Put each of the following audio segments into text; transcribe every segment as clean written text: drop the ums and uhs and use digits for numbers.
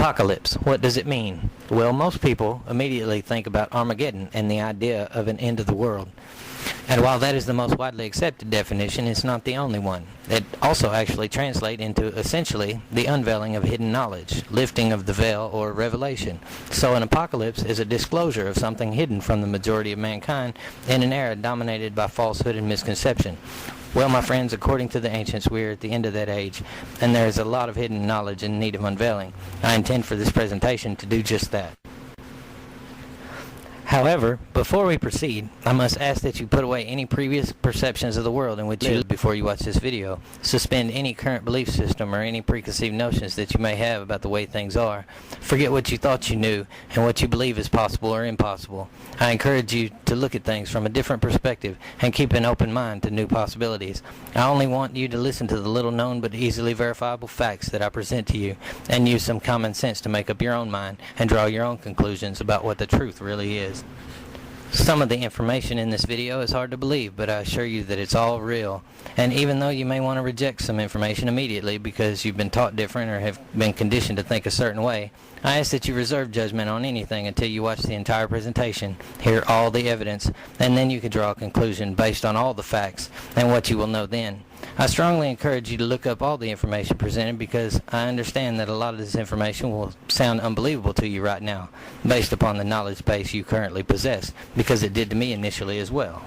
Apocalypse. What does it mean? Well, most people immediately think about Armageddon and the idea of an end of the world. And while that is the most widely accepted definition, it's not the only one. It also actually translates into essentially the unveiling of hidden knowledge, lifting of the veil, or revelation. So an apocalypse is a disclosure of something hidden from the majority of mankind in an era dominated by falsehood and misconception. Well, my friends, according to the ancients, we are at the end of that age, and there is a lot of hidden knowledge in need of unveiling. I intend for this presentation to do just that. However, before we proceed, I must ask that you put away any previous perceptions of the world in which you live before you watch this video. Suspend any current belief system or any preconceived notions that you may have about the way things are. Forget what you thought you knew and what you believe is possible or impossible. I encourage you to look at things from a different perspective and keep an open mind to new possibilities. I only want you to listen to the little known but easily verifiable facts that I present to you and use some common sense to make up your own mind and draw your own conclusions about what the truth really is. Some of the information in this video is hard to believe, but I assure you that it's all real. And even though you may want to reject some information immediately because you've been taught different or have been conditioned to think a certain way, I ask that you reserve judgment on anything until you watch the entire presentation, hear all the evidence, and then you can draw a conclusion based on all the facts and what you will know then. I strongly encourage you to look up all the information presented because I understand that a lot of this information will sound unbelievable to you right now based upon the knowledge base you currently possess, because it did to me initially as well.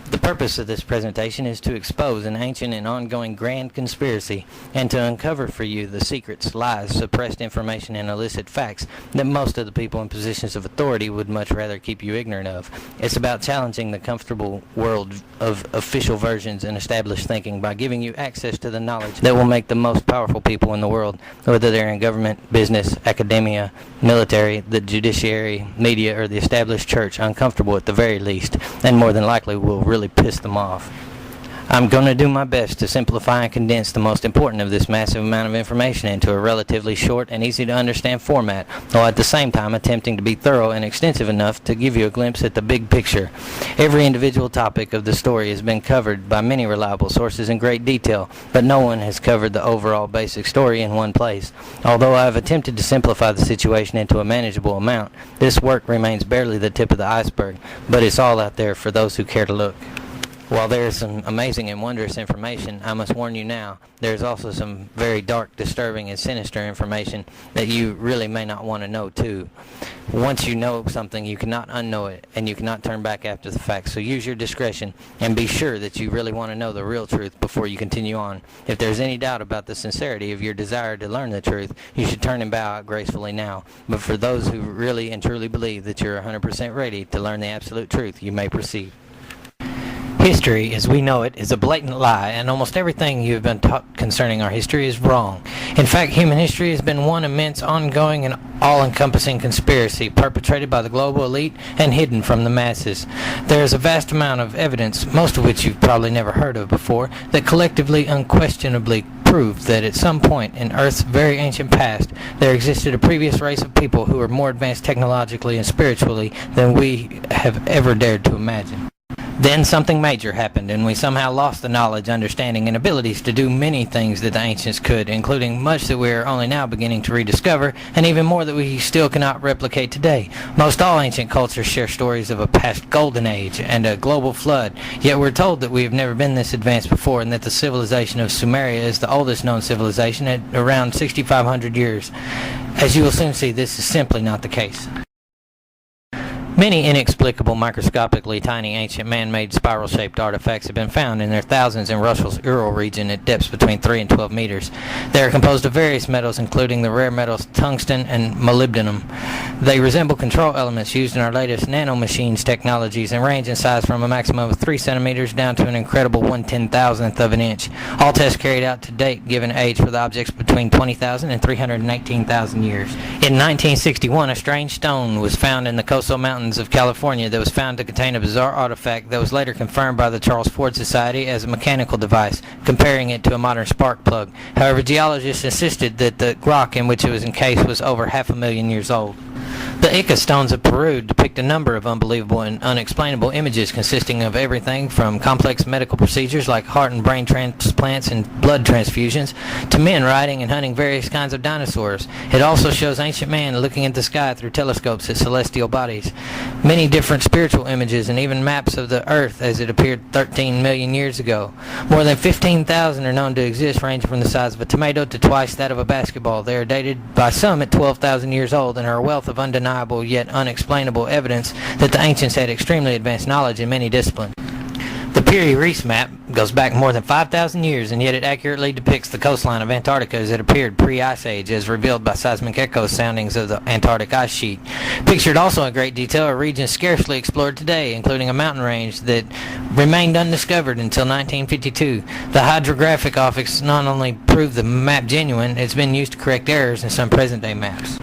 The purpose of this presentation is to expose an ancient and ongoing grand conspiracy and to uncover for you the secrets, lies, suppressed information, and illicit facts that most of the people in positions of authority would much rather keep you ignorant of. It's about challenging the comfortable world of official versions and established thinking by giving you access to the knowledge that will make the most powerful people in the world, whether they're in government, business, academia, military, the judiciary, media, or the established church, uncomfortable at the very least, and more than likely will really piss them off. I'm going to do my best to simplify and condense the most important of this massive amount of information into a relatively short and easy to understand format, while at the same time attempting to be thorough and extensive enough to give you a glimpse at the big picture. Every individual topic of the story has been covered by many reliable sources in great detail, but no one has covered the overall basic story in one place. Although I have attempted to simplify the situation into a manageable amount, this work remains barely the tip of the iceberg, but it's all out there for those who care to look. While there is some amazing and wondrous information, I must warn you now, there is also some very dark, disturbing, and sinister information that you really may not want to know too. Once you know something, you cannot unknow it, and you cannot turn back after the fact. So use your discretion, and be sure that you really want to know the real truth before you continue on. If there's any doubt about the sincerity of your desire to learn the truth, you should turn and bow out gracefully now. But for those who really and truly believe that you're 100% ready to learn the absolute truth, you may proceed. History, as we know it, is a blatant lie, and almost everything you have been taught concerning our history is wrong. In fact, human history has been one immense, ongoing, and all-encompassing conspiracy perpetrated by the global elite and hidden from the masses. There is a vast amount of evidence, most of which you've probably never heard of before, that collectively, unquestionably prove that at some point in Earth's very ancient past, there existed a previous race of people who were more advanced technologically and spiritually than we have ever dared to imagine. Then something major happened, and we somehow lost the knowledge, understanding, and abilities to do many things that the ancients could, including much that we are only now beginning to rediscover, and even more that we still cannot replicate today. Most all ancient cultures share stories of a past golden age and a global flood, yet we're told that we have never been this advanced before, and that the civilization of Sumeria is the oldest known civilization at around 6,500 years. As you will soon see, this is simply not the case. Many inexplicable, microscopically tiny, ancient man-made spiral-shaped artifacts have been found in their thousands in Russia's Ural region at depths between 3 and 12 meters. They are composed of various metals, including the rare metals tungsten and molybdenum. They resemble control elements used in our latest nanomachines technologies and range in size from a maximum of 3 centimeters down to an incredible 1/10,000th of an inch. All tests carried out to date give an age for the objects between 20,000 and 319,000 years. In 1961, a strange stone was found in the coastal mountains of California that was found to contain a bizarre artifact that was later confirmed by the Charles Ford Society as a mechanical device, comparing it to a modern spark plug. However, geologists insisted that the rock in which it was encased was over 500,000 years old. The Ica stones of Peru depict a number of unbelievable and unexplainable images consisting of everything from complex medical procedures like heart and brain transplants and blood transfusions to men riding and hunting various kinds of dinosaurs. It also shows ancient man looking at the sky through telescopes at celestial bodies, many different spiritual images, and even maps of the earth as it appeared 13 million years ago. More than 15,000 are known to exist, ranging from the size of a tomato to twice that of a basketball. They are dated by some at 12,000 years old and are a wealth of undeniable yet unexplainable evidence that the ancients had extremely advanced knowledge in many disciplines. The Piri-Reis map goes back more than 5,000 years, and yet it accurately depicts the coastline of Antarctica as it appeared pre-Ice Age, as revealed by seismic echo soundings of the Antarctic ice sheet. Pictured also in great detail are regions scarcely explored today, including a mountain range that remained undiscovered until 1952. The Hydrographic Office not only proved the map genuine, it's been used to correct errors in some present-day maps.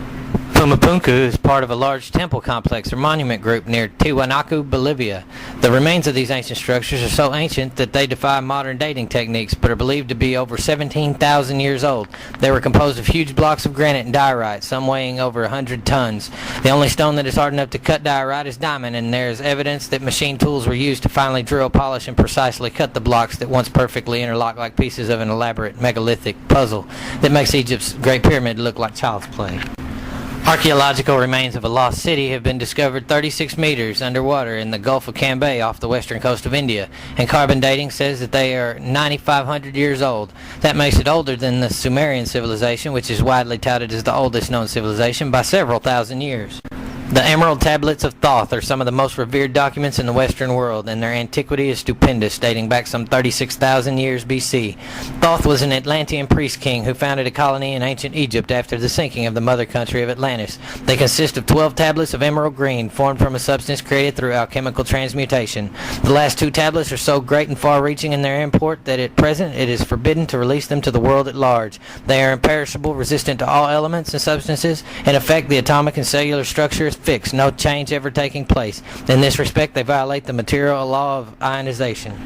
Pumapunku is part of a large temple complex or monument group near Tiwanaku, Bolivia. The remains of these ancient structures are so ancient that they defy modern dating techniques, but are believed to be over 17,000 years old. They were composed of huge blocks of granite and diorite, some weighing over 100 tons. The only stone that is hard enough to cut diorite is diamond, and there is evidence that machine tools were used to finally drill, polish, and precisely cut the blocks that once perfectly interlocked like pieces of an elaborate megalithic puzzle that makes Egypt's Great Pyramid look like child's play. Archaeological remains of a lost city have been discovered 36 meters underwater in the Gulf of Cambay off the western coast of India, and carbon dating says that they are 9,500 years old. That makes it older than the Sumerian civilization, which is widely touted as the oldest known civilization, by several thousand years. The Emerald Tablets of Thoth are some of the most revered documents in the Western world, and their antiquity is stupendous, dating back some 36,000 years BC. Thoth was an Atlantean priest king who founded a colony in ancient Egypt after the sinking of the mother country of Atlantis. They consist of 12 tablets of emerald green, formed from a substance created through alchemical transmutation. The last 2 tablets are so great and far-reaching in their import that at present it is forbidden to release them to the world at large. They are imperishable, resistant to all elements and substances. In effect, the atomic and cellular structure is fixed, no change ever taking place. In this respect, they violate the material law of ionization.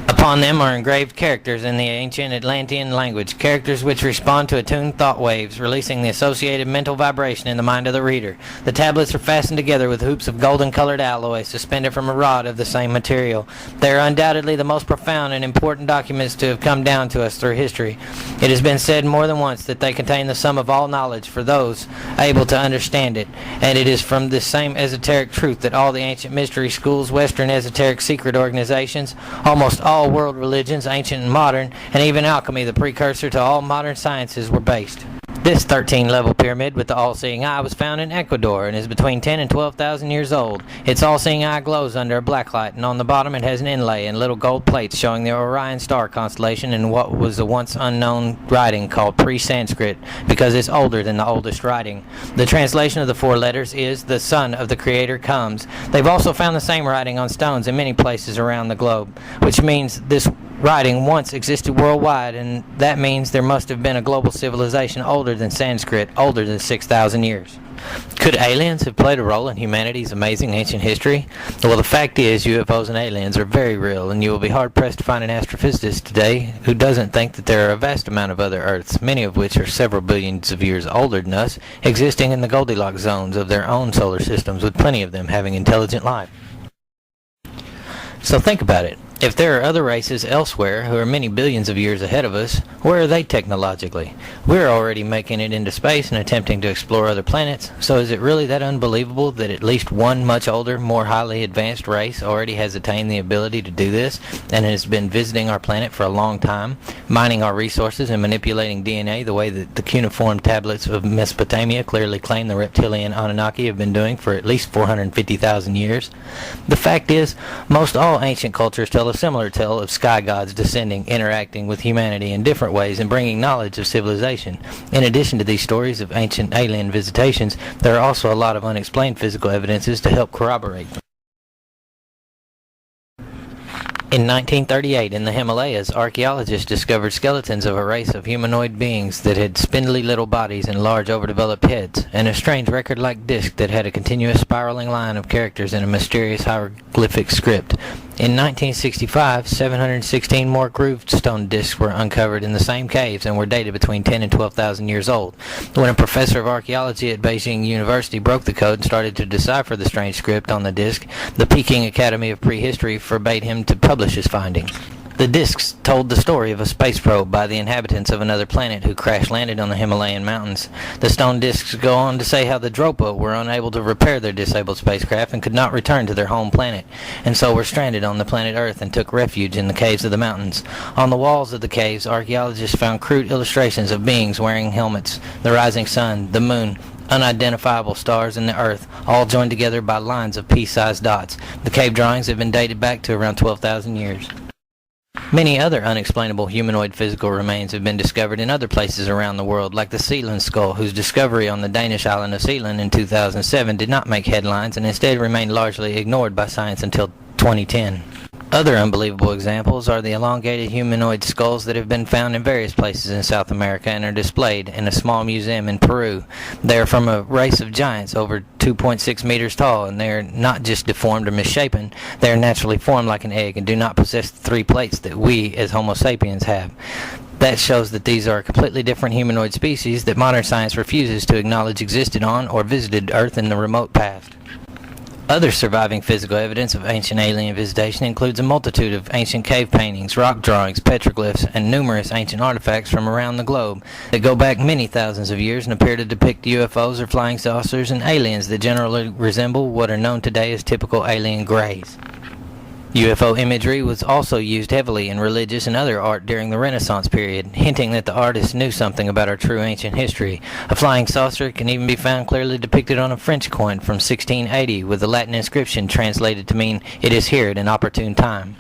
Upon them are engraved characters in the ancient Atlantean language, characters which respond to attuned thought waves, releasing the associated mental vibration in the mind of the reader. The tablets are fastened together with hoops of golden-colored alloy suspended from a rod of the same material. They are undoubtedly the most profound and important documents to have come down to us through history. It has been said more than once that they contain the sum of all knowledge for those able to understand it, and it is from this same esoteric truth that all the ancient mystery schools, Western esoteric secret organizations, almost all world religions, ancient and modern, and even alchemy, the precursor to all modern sciences, were based. This 13-level pyramid with the all-seeing eye was found in Ecuador and is between 10 and 12,000 years old. Its all-seeing eye glows under a black light, and on the bottom it has an inlay and little gold plates showing the Orion star constellation in what was a once unknown writing called pre-Sanskrit, because it's older than the oldest writing. The translation of the 4 letters is, "The Son of the Creator comes." They've also found the same writing on stones in many places around the globe, which means this writing once existed worldwide, and that means there must have been a global civilization older than Sanskrit, older than 6,000 years. Could aliens have played a role in humanity's amazing ancient history? Well, the fact is, UFOs and aliens are very real, and you will be hard-pressed to find an astrophysicist today who doesn't think that there are a vast amount of other Earths, many of which are several billions of years older than us, existing in the Goldilocks zones of their own solar systems, with plenty of them having intelligent life. So think about it. If there are other races elsewhere who are many billions of years ahead of us, where are they technologically? We're already making it into space and attempting to explore other planets, so is it really that unbelievable that at least one much older, more highly advanced race already has attained the ability to do this and has been visiting our planet for a long time, mining our resources and manipulating DNA the way that the cuneiform tablets of Mesopotamia clearly claim the reptilian Anunnaki have been doing for at least 450,000 years? The fact is, most all ancient cultures tell a similar tale of sky gods descending, interacting with humanity in different ways, and bringing knowledge of civilization. In addition to these stories of ancient alien visitations, there are also a lot of unexplained physical evidences to help corroborate them. In 1938, in the Himalayas, archaeologists discovered skeletons of a race of humanoid beings that had spindly little bodies and large overdeveloped heads, and a strange record-like disc that had a continuous spiraling line of characters in a mysterious hieroglyphic script. In 1965, 716 more grooved stone discs were uncovered in the same caves and were dated between 10 and 12,000 years old. When a professor of archaeology at Beijing University broke the code and started to decipher the strange script on the disc, the Peking Academy of Prehistory forbade him to publish his findings. The discs told the story of a space probe by the inhabitants of another planet who crash-landed on the Himalayan mountains. The stone discs go on to say how the Dropa were unable to repair their disabled spacecraft and could not return to their home planet, and so were stranded on the planet Earth and took refuge in the caves of the mountains. On the walls of the caves, archaeologists found crude illustrations of beings wearing helmets, the rising sun, the moon, unidentifiable stars, and the Earth, all joined together by lines of pea-sized dots. The cave drawings have been dated back to around 12,000 years. Many other unexplainable humanoid physical remains have been discovered in other places around the world, like the Sealand skull, whose discovery on the Danish island of Sealand in 2007 did not make headlines and instead remained largely ignored by science until 2010. Other unbelievable examples are the elongated humanoid skulls that have been found in various places in South America and are displayed in a small museum in Peru. They are from a race of giants over 2.6 meters tall, and they are not just deformed or misshapen. They are naturally formed like an egg and do not possess the three plates that we as Homo sapiens have. That shows that these are a completely different humanoid species that modern science refuses to acknowledge existed on or visited Earth in the remote past. Other surviving physical evidence of ancient alien visitation includes a multitude of ancient cave paintings, rock drawings, petroglyphs, and numerous ancient artifacts from around the globe that go back many thousands of years and appear to depict UFOs or flying saucers and aliens that generally resemble what are known today as typical alien greys. UFO imagery was also used heavily in religious and other art during the Renaissance period, hinting that the artists knew something about our true ancient history. A flying saucer can even be found clearly depicted on a French coin from 1680 with the Latin inscription translated to mean, "It is here at an opportune time."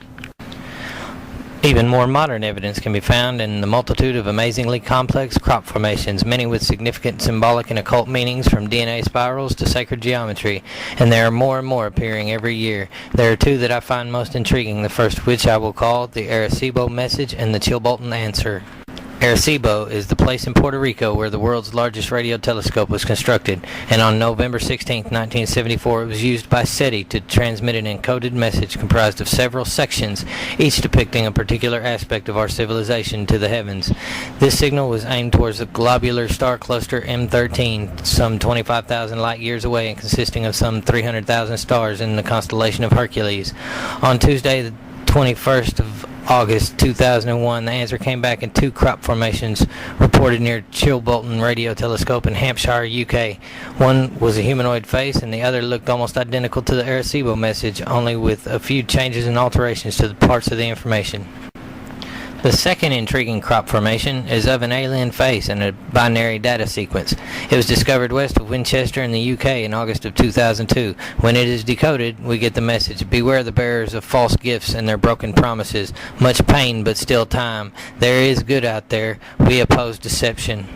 Even more modern evidence can be found in the multitude of amazingly complex crop formations, many with significant symbolic and occult meanings from DNA spirals to sacred geometry, and there are more and more appearing every year. There are two that I find most intriguing, the first of which I will call the Arecibo Message and the Chilbolton Answer. Arecibo is the place in Puerto Rico where the world's largest radio telescope was constructed, and on November 16, 1974, it was used by SETI to transmit an encoded message comprised of several sections, each depicting a particular aspect of our civilization to the heavens. This signal was aimed towards the globular star cluster M13, some 25,000 light years away and consisting of some 300,000 stars in the constellation of Hercules. On Tuesday, the 21st of August 2001, the answer came back in two crop formations reported near Chilbolton Radio Telescope in Hampshire, UK. One was a humanoid face and the other looked almost identical to the Arecibo message, only with a few changes and alterations to the parts of the information. The second intriguing crop formation is of an alien face and a binary data sequence. It was discovered west of Winchester in the UK in August of 2002. When it is decoded, we get the message: "Beware the bearers of false gifts and their broken promises. Much pain, but still time. There is good out there. We oppose deception."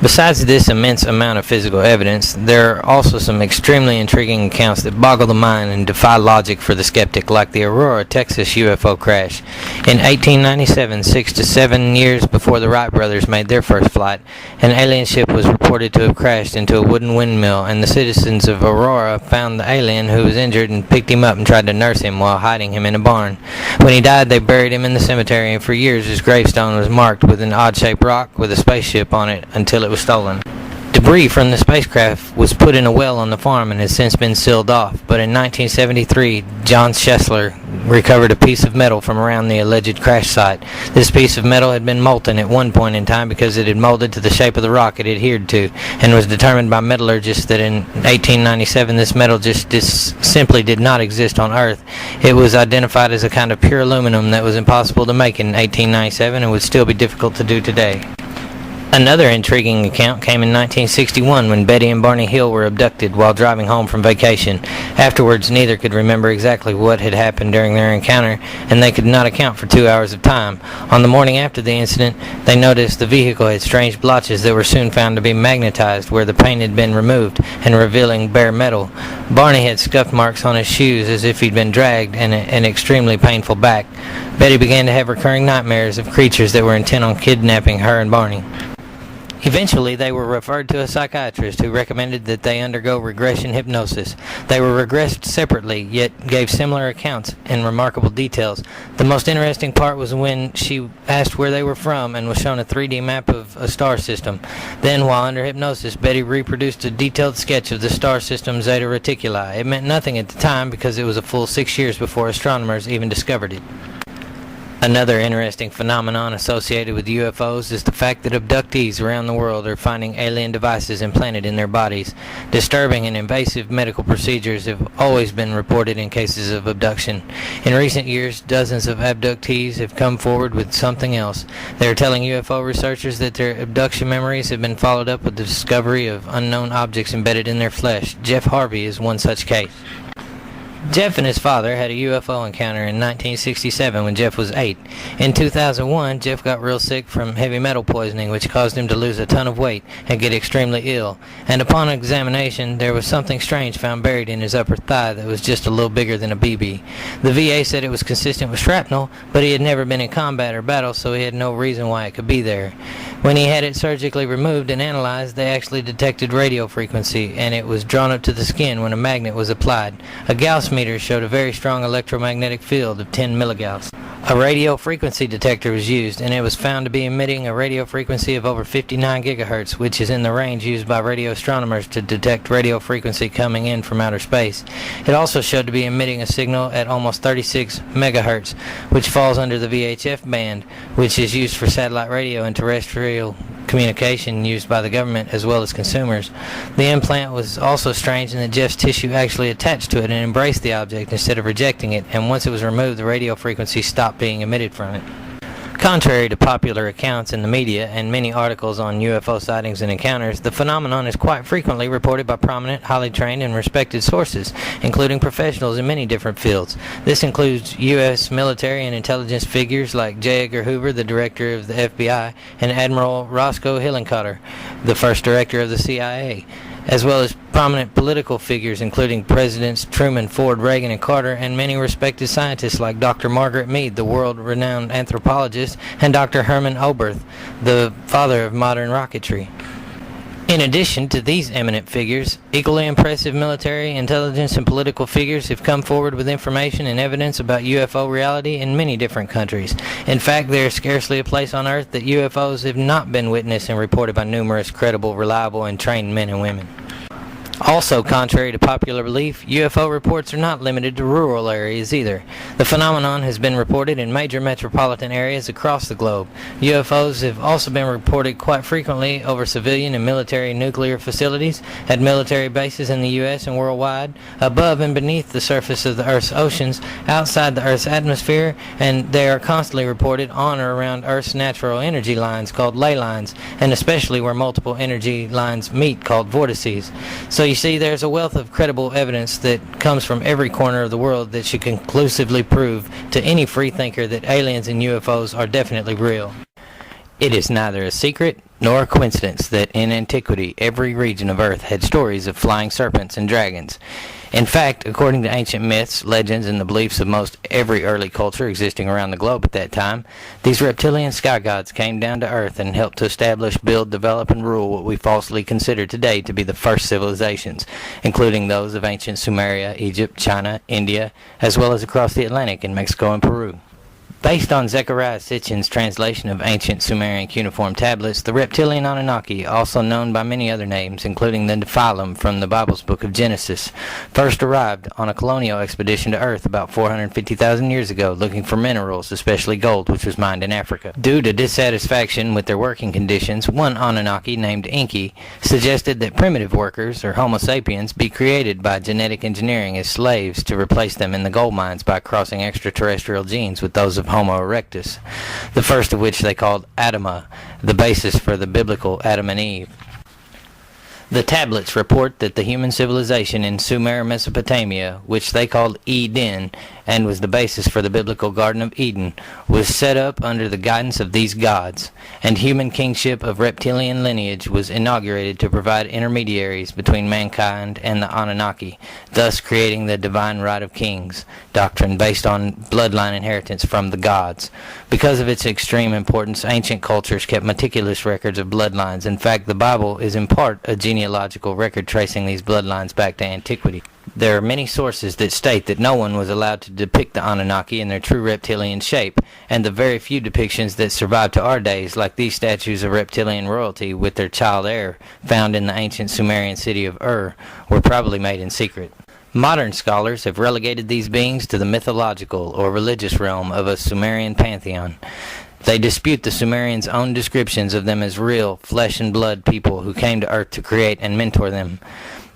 Besides this immense amount of physical evidence, there are also some extremely intriguing accounts that boggle the mind and defy logic for the skeptic, like the Aurora, Texas UFO crash. In 1897, 6 to 7 years before the Wright brothers made their first flight, an alien ship was reported to have crashed into a wooden windmill, and the citizens of Aurora found the alien who was injured and picked him up and tried to nurse him while hiding him in a barn. When he died, they buried him in the cemetery, and for years his gravestone was marked with an odd-shaped rock with a spaceship on it until it was stolen. Debris from the spacecraft was put in a well on the farm and has since been sealed off, but in 1973, John Schessler recovered a piece of metal from around the alleged crash site. This piece of metal had been molten at one point in time because it had molded to the shape of the rock it adhered to, and was determined by metallurgists that in 1897 this metal just simply did not exist on Earth. It was identified as a kind of pure aluminum that was impossible to make in 1897 and would still be difficult to do today. Another intriguing account came in 1961 when Betty and Barney Hill were abducted while driving home from vacation. Afterwards, neither could remember exactly what had happened during their encounter, and they could not account for 2 hours of time. On the morning after the incident, they noticed the vehicle had strange blotches that were soon found to be magnetized where the paint had been removed and revealing bare metal. Barney had scuff marks on his shoes as if he'd been dragged and an extremely painful back. Betty began to have recurring nightmares of creatures that were intent on kidnapping her and Barney. Eventually, they were referred to a psychiatrist who recommended that they undergo regression hypnosis. They were regressed separately, yet gave similar accounts in remarkable details. The most interesting part was when she asked where they were from and was shown a 3D map of a star system. Then, while under hypnosis, Betty reproduced a detailed sketch of the star system Zeta Reticuli. It meant nothing at the time because it was a full 6 years before astronomers even discovered it. Another interesting phenomenon associated with UFOs is the fact that abductees around the world are finding alien devices implanted in their bodies. Disturbing and invasive medical procedures have always been reported in cases of abduction. In recent years, dozens of abductees have come forward with something else. They are telling UFO researchers that their abduction memories have been followed up with the discovery of unknown objects embedded in their flesh. Jeff Harvey is one such case. Jeff and his father had a UFO encounter in 1967 when Jeff was 8. In 2001, Jeff got real sick from heavy metal poisoning, which caused him to lose a ton of weight and get extremely ill. And upon examination, there was something strange found buried in his upper thigh that was just a little bigger than a BB. The VA said it was consistent with shrapnel, but he had never been in combat or battle, so he had no reason why it could be there. When he had it surgically removed and analyzed, they actually detected radio frequency, and it was drawn up to the skin when a magnet was applied. A Gauss meter showed a very strong electromagnetic field of 10 milligauss. A radio frequency detector was used, and it was found to be emitting a radio frequency of over 59 gigahertz, which is in the range used by radio astronomers to detect radio frequency coming in from outer space. It also showed to be emitting a signal at almost 36 megahertz, which falls under the VHF band, which is used for satellite radio and terrestrial communication used by the government as well as consumers. The implant was also strange in that Jeff's tissue actually attached to it and embraced the object instead of rejecting it, and once it was removed, the radio frequency stopped being emitted from it. Contrary to popular accounts in the media and many articles on UFO sightings and encounters, the phenomenon is quite frequently reported by prominent, highly trained, and respected sources, including professionals in many different fields. This includes U.S. military and intelligence figures like J. Edgar Hoover, the director of the FBI, and Admiral Roscoe Hillenkotter, the first director of the CIA, as well as prominent political figures including Presidents Truman, Ford, Reagan, and Carter, and many respected scientists like Dr. Margaret Mead, the world-renowned anthropologist, and Dr. Herman Oberth, the father of modern rocketry. In addition to these eminent figures, equally impressive military, intelligence, and political figures have come forward with information and evidence about UFO reality in many different countries. In fact, there is scarcely a place on Earth that UFOs have not been witnessed and reported by numerous credible, reliable, and trained men and women. Also, contrary to popular belief, UFO reports are not limited to rural areas either. The phenomenon has been reported in major metropolitan areas across the globe. UFOs have also been reported quite frequently over civilian and military nuclear facilities, at military bases in the U.S. and worldwide, above and beneath the surface of the Earth's oceans, outside the Earth's atmosphere, and they are constantly reported on or around Earth's natural energy lines called ley lines, and especially where multiple energy lines meet called vortices. So you see, there's a wealth of credible evidence that comes from every corner of the world that should conclusively prove to any free thinker that aliens and UFOs are definitely real. It is neither a secret nor a coincidence that in antiquity every region of Earth had stories of flying serpents and dragons. In fact, according to ancient myths, legends, and the beliefs of most every early culture existing around the globe at that time, these reptilian sky gods came down to Earth and helped to establish, build, develop, and rule what we falsely consider today to be the first civilizations, including those of ancient Sumeria, Egypt, China, India, as well as across the Atlantic in Mexico and Peru. Based on Zechariah Sitchin's translation of ancient Sumerian cuneiform tablets, the reptilian Anunnaki, also known by many other names, including the Nephilim from the Bible's book of Genesis, first arrived on a colonial expedition to Earth about 450,000 years ago, looking for minerals, especially gold, which was mined in Africa. Due to dissatisfaction with their working conditions, one Anunnaki named Enki suggested that primitive workers, or Homo sapiens, be created by genetic engineering as slaves to replace them in the gold mines by crossing extraterrestrial genes with those of Homo erectus, the first of which they called Adama, the basis for the biblical Adam and Eve. The tablets report that the human civilization in Sumer, Mesopotamia, which they called Eden, and was the basis for the biblical Garden of Eden, was set up under the guidance of these gods, and human kingship of reptilian lineage was inaugurated to provide intermediaries between mankind and the Anunnaki, thus creating the divine right of kings doctrine based on bloodline inheritance from the gods. Because of its extreme importance, ancient cultures kept meticulous records of bloodlines. In fact, the Bible is in part a genealogical record tracing these bloodlines back to antiquity. There are many sources that state that no one was allowed to depict the Anunnaki in their true reptilian shape, and the very few depictions that survive to our days, like these statues of reptilian royalty with their child heir found in the ancient Sumerian city of Ur, were probably made in secret. Modern scholars have relegated these beings to the mythological or religious realm of a Sumerian pantheon. They dispute the Sumerians' own descriptions of them as real, flesh and blood people who came to Earth to create and mentor them.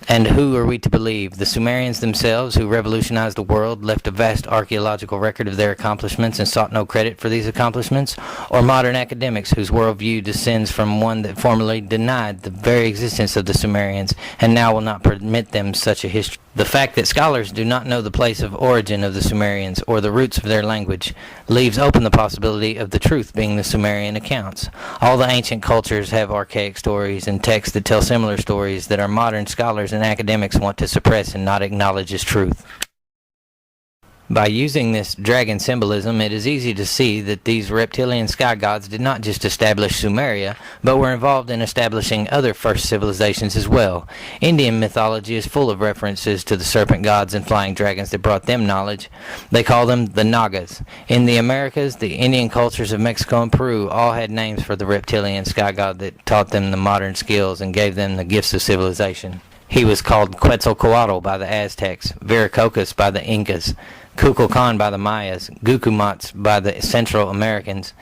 And who are we to believe? The Sumerians themselves, who revolutionized the world, left a vast archaeological record of their accomplishments and sought no credit for these accomplishments? Or modern academics whose worldview descends from one that formerly denied the very existence of the Sumerians and now will not permit them such a history? The fact that scholars do not know the place of origin of the Sumerians or the roots of their language leaves open the possibility of the truth being the Sumerian accounts. All the ancient cultures have archaic stories and texts that tell similar stories that our modern scholars and academics want to suppress and not acknowledge as truth. By using this dragon symbolism, it is easy to see that these reptilian sky gods did not just establish Sumeria, but were involved in establishing other first civilizations as well. Indian mythology is full of references to the serpent gods and flying dragons that brought them knowledge. They call them the Nagas. In the Americas, the Indian cultures of Mexico and Peru all had names for the reptilian sky god that taught them the modern skills and gave them the gifts of civilization. He was called Quetzalcoatl by the Aztecs, Viracocha by the Incas, Kukulkan by the Mayas, Gucumatz by the Central Americans,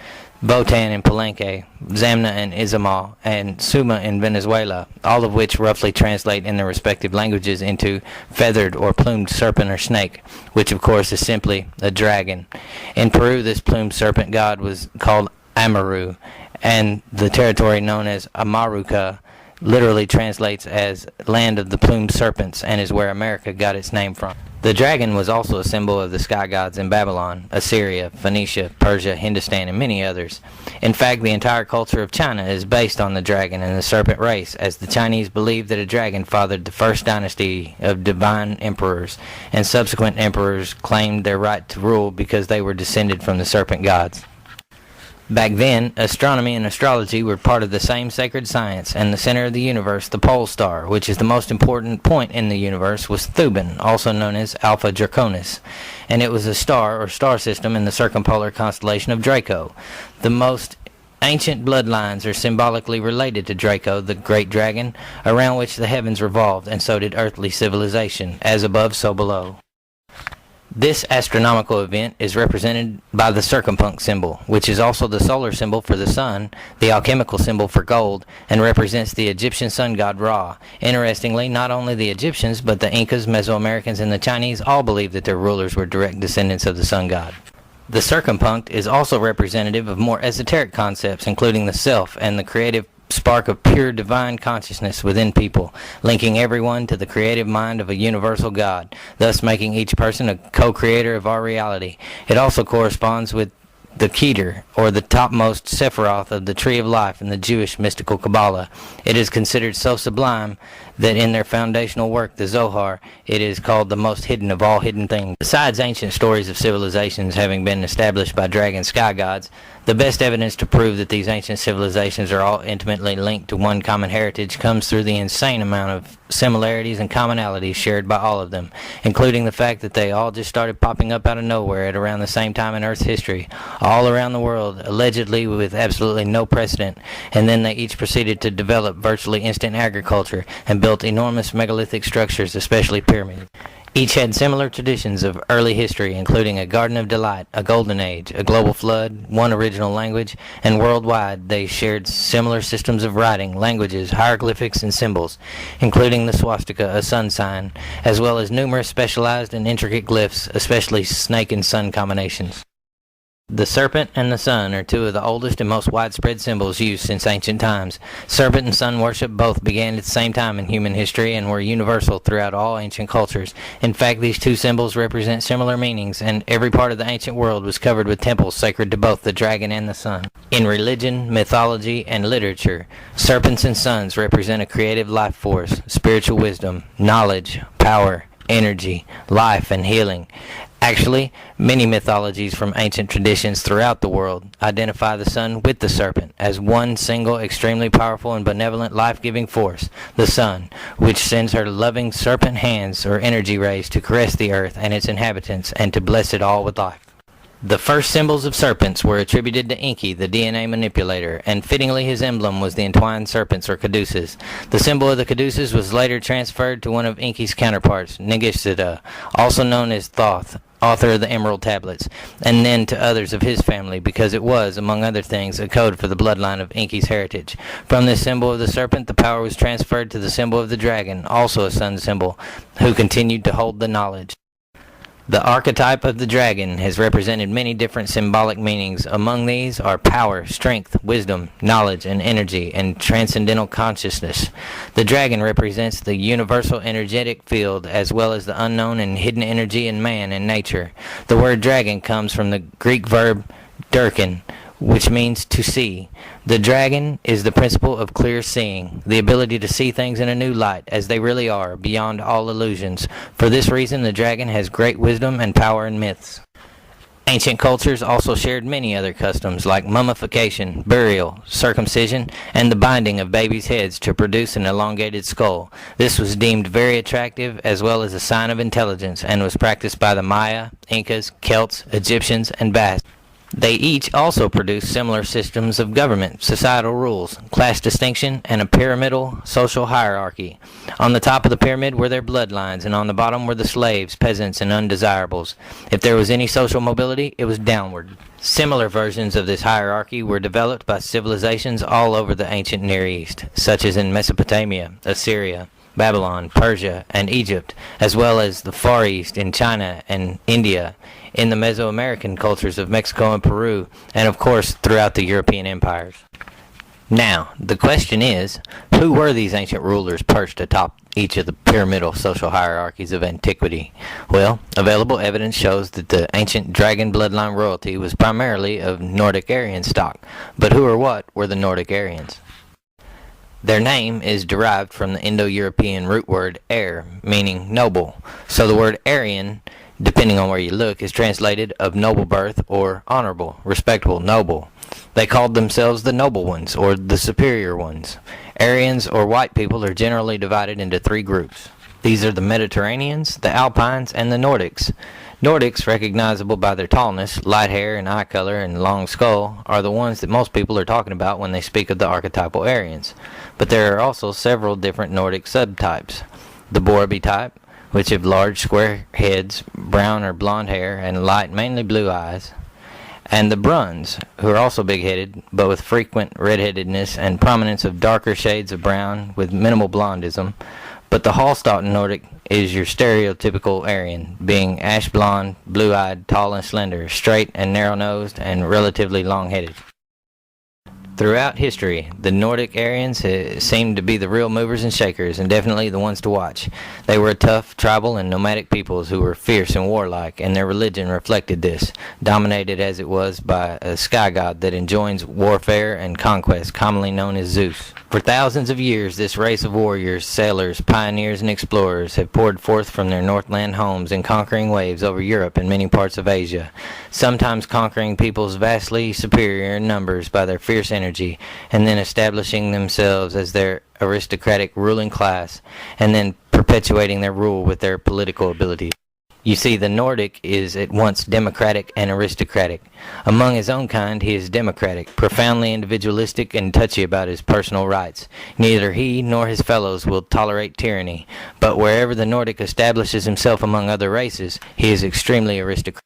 Botan in Palenque, Zamna in Izamal, and Suma in Venezuela, all of which roughly translate in their respective languages into feathered or plumed serpent or snake, which of course is simply a dragon. In Peru, this plumed serpent god was called Amaru, and the territory known as Amaruca literally translates as land of the plumed serpents and is where America got its name from. The dragon was also a symbol of the sky gods in Babylon, Assyria, Phoenicia, Persia, Hindustan, and many others. In fact, the entire culture of China is based on the dragon and the serpent race, as the Chinese believe that a dragon fathered the first dynasty of divine emperors, and subsequent emperors claimed their right to rule because they were descended from the serpent gods. Back then, astronomy and astrology were part of the same sacred science, and the center of the universe, the pole star, which is the most important point in the universe, was Thuban, also known as Alpha Draconis, and it was a star or star system in the circumpolar constellation of Draco. The most ancient bloodlines are symbolically related to Draco, the great dragon, around which the heavens revolved, and so did earthly civilization, as above, so below. This astronomical event is represented by the circumpunct symbol, which is also the solar symbol for the sun, the alchemical symbol for gold, and represents the Egyptian sun god Ra. Interestingly, not only the Egyptians, but the Incas, Mesoamericans, and the Chinese all believed that their rulers were direct descendants of the sun god. The circumpunct is also representative of more esoteric concepts, including the self and the creative spark of pure divine consciousness within people, linking everyone to the creative mind of a universal God, thus making each person a co-creator of our reality. It also corresponds with the Keter, or the topmost Sephiroth of the Tree of Life in the Jewish mystical Kabbalah. It is considered so sublime that in their foundational work, the Zohar, it is called the most hidden of all hidden things. Besides ancient stories of civilizations having been established by dragon sky gods, the best evidence to prove that these ancient civilizations are all intimately linked to one common heritage comes through the insane amount of similarities and commonalities shared by all of them, including the fact that they all just started popping up out of nowhere at around the same time in Earth's history, all around the world, allegedly with absolutely no precedent, and then they each proceeded to develop virtually instant agriculture and built enormous megalithic structures, especially pyramids. Each had similar traditions of early history, including a Garden of Delight, a Golden Age, a global flood, one original language, and worldwide they shared similar systems of writing, languages, hieroglyphics, and symbols, including the swastika, a sun sign, as well as numerous specialized and intricate glyphs, especially snake and sun combinations. The serpent and the sun are two of the oldest and most widespread symbols used since ancient times. Serpent and sun worship both began at the same time in human history and were universal throughout all ancient cultures. In fact, these two symbols represent similar meanings, and every part of the ancient world was covered with temples sacred to both the dragon and the sun. In religion, mythology, and literature, serpents and suns represent a creative life force, spiritual wisdom, knowledge, power, energy, life, and healing. Actually, many mythologies from ancient traditions throughout the world identify the sun with the serpent as one single extremely powerful and benevolent life-giving force, the sun, which sends her loving serpent hands or energy rays to caress the earth and its inhabitants and to bless it all with life. The first symbols of serpents were attributed to Enki, the DNA manipulator, and fittingly his emblem was the entwined serpents or caduceus. The symbol of the caduceus was later transferred to one of Enki's counterparts, Ningishzida, also known as Thoth, author of the Emerald Tablets, and then to others of his family, because it was, among other things, a code for the bloodline of Enki's heritage. From this symbol of the serpent, the power was transferred to the symbol of the dragon, also a sun symbol, who continued to hold the knowledge. The archetype of the dragon has represented many different symbolic meanings. Among these are power, strength, wisdom, knowledge, and energy, and transcendental consciousness. The dragon represents the universal energetic field as well as the unknown and hidden energy in man and nature. The word dragon comes from the Greek verb durkin, which means to see. The dragon is the principle of clear seeing, the ability to see things in a new light as they really are, beyond all illusions. For this reason, the dragon has great wisdom and power in myths. Ancient cultures also shared many other customs like mummification, burial, circumcision, and the binding of babies' heads to produce an elongated skull. This was deemed very attractive as well as a sign of intelligence and was practiced by the Maya, Incas, Celts, Egyptians, and Basques. They each also produced similar systems of government, societal rules, class distinction, and a pyramidal social hierarchy. On the top of the pyramid were their bloodlines, and on the bottom were the slaves, peasants, and undesirables. If there was any social mobility, it was downward. Similar versions of this hierarchy were developed by civilizations all over the ancient Near East, such as in Mesopotamia, Assyria, Babylon, Persia, and Egypt, as well as the Far East in China and India, in the Mesoamerican cultures of Mexico and Peru, and of course throughout the European empires. Now, the question is, who were these ancient rulers perched atop each of the pyramidal social hierarchies of antiquity? Well, available evidence shows that the ancient dragon bloodline royalty was primarily of Nordic Aryan stock. But who or what were the Nordic Aryans? Their name is derived from the Indo-European root word "air," meaning noble. So the word Aryan, depending on where you look, is translated of noble birth or honorable, respectable, noble. They called themselves the noble ones or the superior ones. Aryans or white people are generally divided into three groups. These are the Mediterraneans, the Alpines, and the Nordics. Nordics, recognizable by their tallness, light hair and eye color, and long skull, are the ones that most people are talking about when they speak of the archetypal Aryans. But there are also several different Nordic subtypes. The Boraby type, which have large square heads, brown or blonde hair, and light, mainly blue eyes. And the Bruns, who are also big-headed, but with frequent red-headedness and prominence of darker shades of brown with minimal blondism. But the Hallstatt Nordic is your stereotypical Aryan, being ash blonde, blue-eyed, tall and slender, straight and narrow-nosed, and relatively long-headed. Throughout history, the Nordic Aryans seemed to be the real movers and shakers, and definitely the ones to watch. They were tough, tribal, and nomadic peoples who were fierce and warlike, and their religion reflected this, dominated as it was by a sky god that enjoins warfare and conquest, commonly known as Zeus. For thousands of years, this race of warriors, sailors, pioneers, and explorers have poured forth from their Northland homes in conquering waves over Europe and many parts of Asia, sometimes conquering peoples vastly superior in numbers by their fierce energy, and then establishing themselves as their aristocratic ruling class, and then perpetuating their rule with their political abilities. You see, the Nordic is at once democratic and aristocratic. Among his own kind, he is democratic, profoundly individualistic, and touchy about his personal rights. Neither he nor his fellows will tolerate tyranny, but wherever the Nordic establishes himself among other races, he is extremely aristocratic.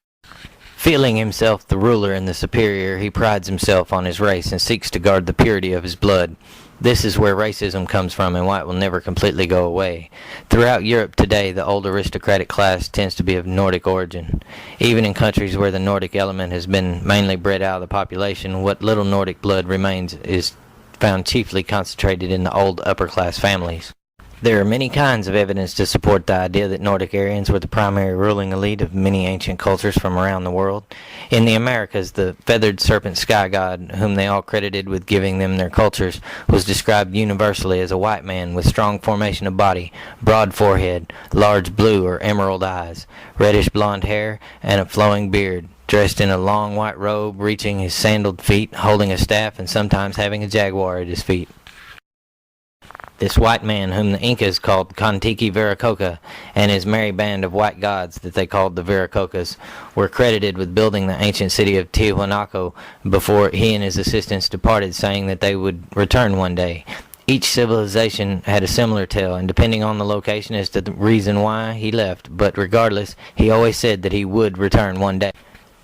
Feeling himself the ruler and the superior, he prides himself on his race and seeks to guard the purity of his blood. This is where racism comes from and why it will never completely go away. Throughout Europe today, the old aristocratic class tends to be of Nordic origin. Even in countries where the Nordic element has been mainly bred out of the population, what little Nordic blood remains is found chiefly concentrated in the old upper-class families. There are many kinds of evidence to support the idea that Nordic Aryans were the primary ruling elite of many ancient cultures from around the world. In the Americas, the feathered serpent sky god, whom they all credited with giving them their cultures, was described universally as a white man with strong formation of body, broad forehead, large blue or emerald eyes, reddish blonde hair, and a flowing beard, dressed in a long white robe reaching his sandaled feet, holding a staff and sometimes having a jaguar at his feet. This white man, whom the Incas called Kontiki Viracocha, and his merry band of white gods that they called the Viracocas, were credited with building the ancient city of Tiahuanaco before he and his assistants departed, saying that they would return one day. Each civilization had a similar tale, and depending on the location as to the reason why he left, but regardless, he always said that he would return one day.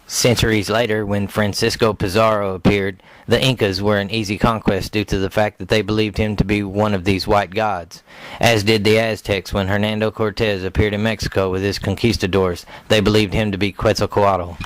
Centuries later, when Francisco Pizarro appeared, the Incas were an easy conquest due to the fact that they believed him to be one of these white gods. As did the Aztecs when Hernando Cortez appeared in Mexico with his conquistadors. They believed him to be Quetzalcoatl.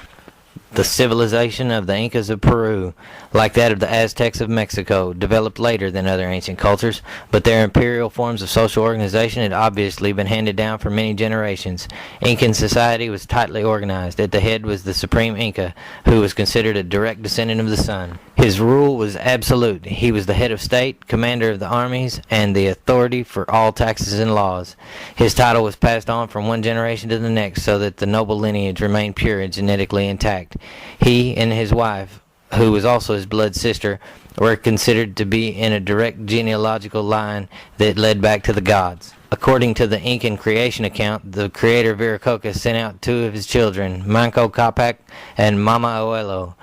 The civilization of the Incas of Peru, like that of the Aztecs of Mexico, developed later than other ancient cultures, but their imperial forms of social organization had obviously been handed down for many generations. Incan society was tightly organized. At the head was the supreme Inca, who was considered a direct descendant of the sun. His rule was absolute. He was the head of state, commander of the armies, and the authority for all taxes and laws. His title was passed on from one generation to the next so that the noble lineage remained pure and genetically intact. He and his wife, who was also his blood sister, were considered to be in a direct genealogical line that led back to the gods. According to the Incan creation account, the creator Viracocha sent out two of his children, Manco Capac and Mama Abuelo,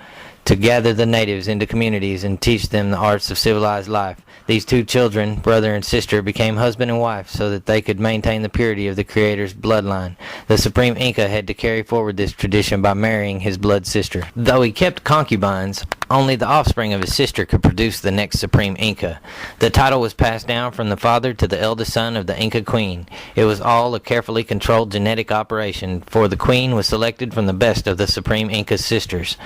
to gather the natives into communities and teach them the arts of civilized life. These two children, brother and sister, became husband and wife so that they could maintain the purity of the Creator's bloodline. The Supreme Inca had to carry forward this tradition by marrying his blood sister. Though he kept concubines, only the offspring of his sister could produce the next Supreme Inca. The title was passed down from the father to the eldest son of the Inca queen. It was all a carefully controlled genetic operation, for the queen was selected from the best of the Supreme Inca's sisters.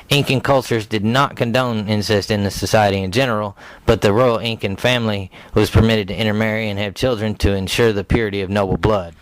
Incan cultures did not condone incest in the society in general, but the royal Incan family was permitted to intermarry and have children to ensure the purity of noble blood.